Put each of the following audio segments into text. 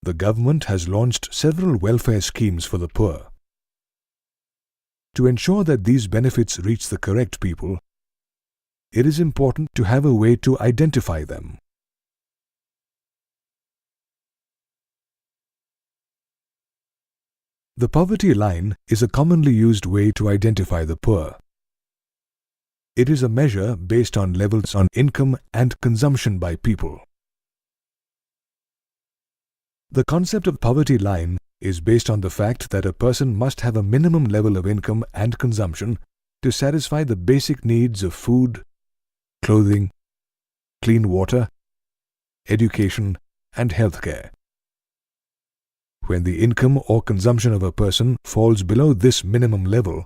the government has launched several welfare schemes for the poor. To ensure that these benefits reach the correct people, it is important to have a way to identify them. The poverty line is a commonly used way to identify the poor. It is a measure based on levels on income and consumption by people. The concept of poverty line is based on the fact that a person must have a minimum level of income and consumption to satisfy the basic needs of food, clothing, clean water, education, and healthcare. When the income or consumption of a person falls below this minimum level,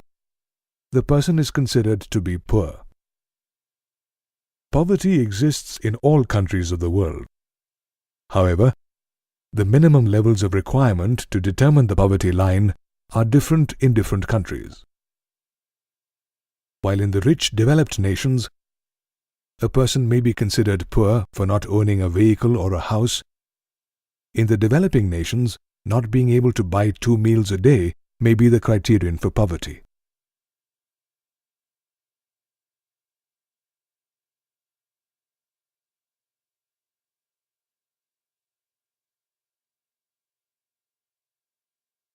the person is considered to be poor. Poverty exists in all countries of the world. However, the minimum levels of requirement to determine the poverty line are different in different countries. While in the rich developed nations, a person may be considered poor for not owning a vehicle or a house, in the developing nations, not being able to buy 2 meals a day may be the criterion for poverty.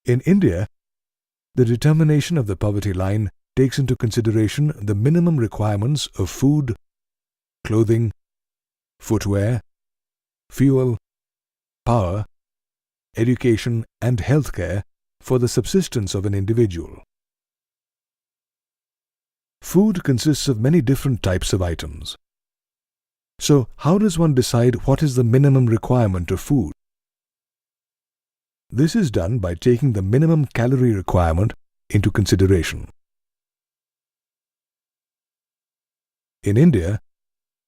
In India, the determination of the poverty line takes into consideration the minimum requirements of food, clothing, footwear, fuel, power, education, and healthcare for the subsistence of an individual. Food consists of many different types of items. So, how does one decide what is the minimum requirement of food? This is done by taking the minimum calorie requirement into consideration. In India,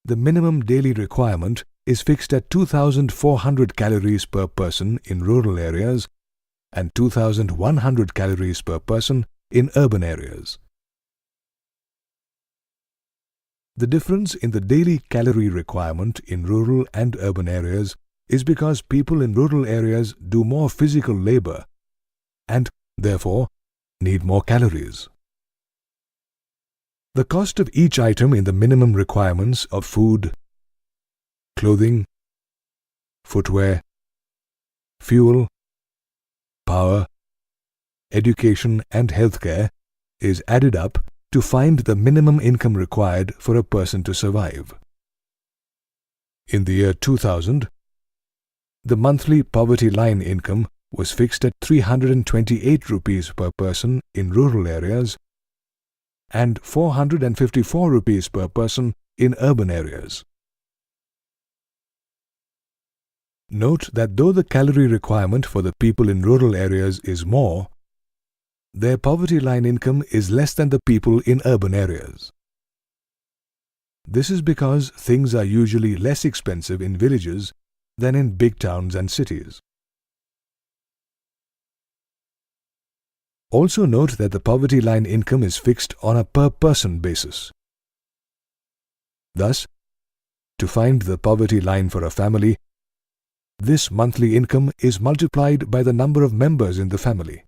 the minimum daily requirement is fixed at 2,400 calories per person in rural areas and 2,100 calories per person in urban areas. The difference in the daily calorie requirement in rural and urban areas is because people in rural areas do more physical labor and, therefore, need more calories. The cost of each item in the minimum requirements of food, clothing, footwear, fuel, power, education, and healthcare is added up to find the minimum income required for a person to survive. In the year 2000, the monthly poverty line income was fixed at 328 rupees per person in rural areas and 454 rupees per person in urban areas. Note that though the calorie requirement for the people in rural areas is more, their poverty line income is less than the people in urban areas. This is because things are usually less expensive in villages than in big towns and cities. Also note that the poverty line income is fixed on a per-person basis. Thus, to find the poverty line for a family, this monthly income is multiplied by the number of members in the family.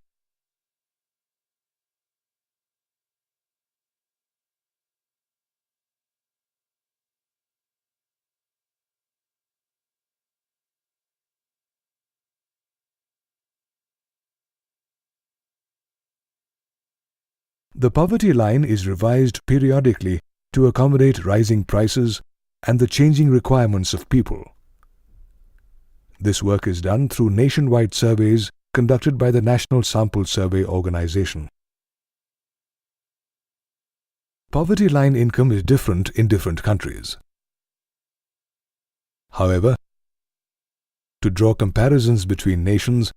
The poverty line is revised periodically to accommodate rising prices and the changing requirements of people. This work is done through nationwide surveys conducted by the National Sample Survey Organization. Poverty line income is different in different countries. However, to draw comparisons between nations,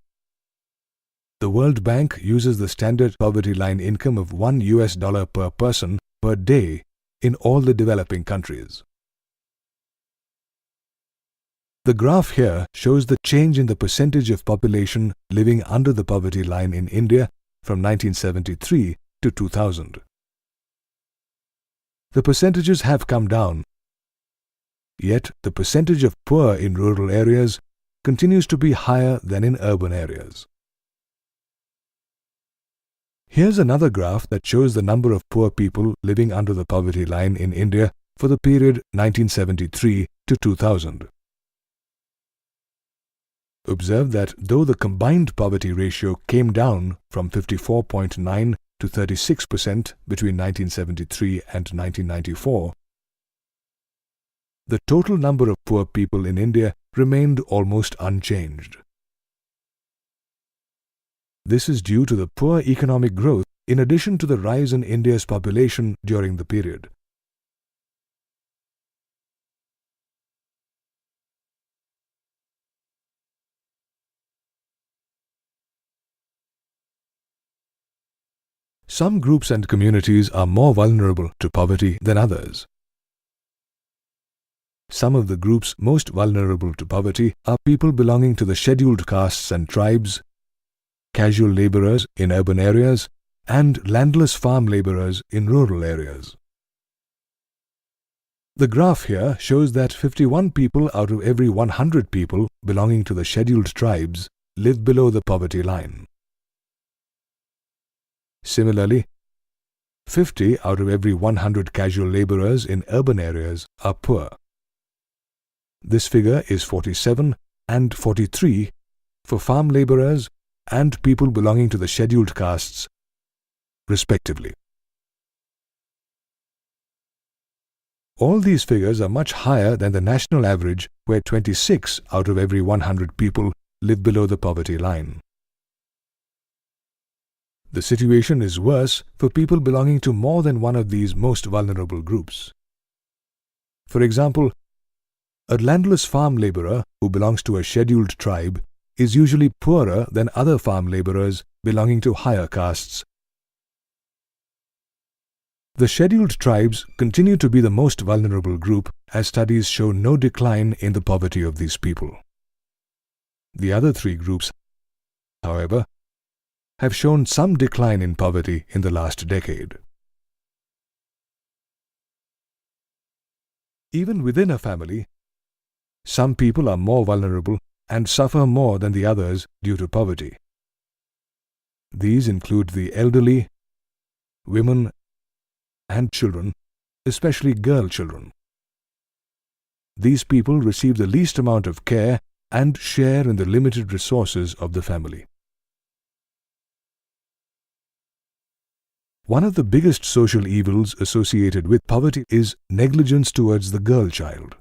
the World Bank uses the standard poverty line income of $1 per person per day in all the developing countries. The graph here shows the change in the percentage of population living under the poverty line in India from 1973 to 2000. The percentages have come down, yet the percentage of poor in rural areas continues to be higher than in urban areas. Here's another graph that shows the number of poor people living under the poverty line in India for the period 1973 to 2000. Observe that though the combined poverty ratio came down from 54.9 to 36% between 1973 and 1994, the total number of poor people in India remained almost unchanged. This is due to the poor economic growth in addition to the rise in India's population during the period. Some groups and communities are more vulnerable to poverty than others. Some of the groups most vulnerable to poverty are people belonging to the scheduled castes and tribes, casual laborers in urban areas, and landless farm laborers in rural areas. The graph here shows that 51 people out of every 100 people belonging to the scheduled tribes live below the poverty line. Similarly, 50 out of every 100 casual laborers in urban areas are poor. This figure is 47 and 43 for farm laborers and people belonging to the scheduled castes, respectively. All these figures are much higher than the national average, where 26 out of every 100 people live below the poverty line. The situation is worse for people belonging to more than one of these most vulnerable groups. For example, a landless farm laborer who belongs to a scheduled tribe is usually poorer than other farm laborers belonging to higher castes. The scheduled tribes continue to be the most vulnerable group, as studies show no decline in the poverty of these people. The other three groups, however, have shown some decline in poverty in the last decade. Even within a family, some people are more vulnerable and suffer more than the others due to poverty. These include the elderly, women, and children, especially girl children. These people receive the least amount of care and share in the limited resources of the family. One of the biggest social evils associated with poverty is negligence towards the girl child.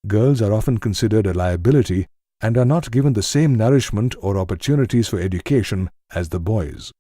Girls are often considered a liability and are not given the same nourishment or opportunities for education as the boys.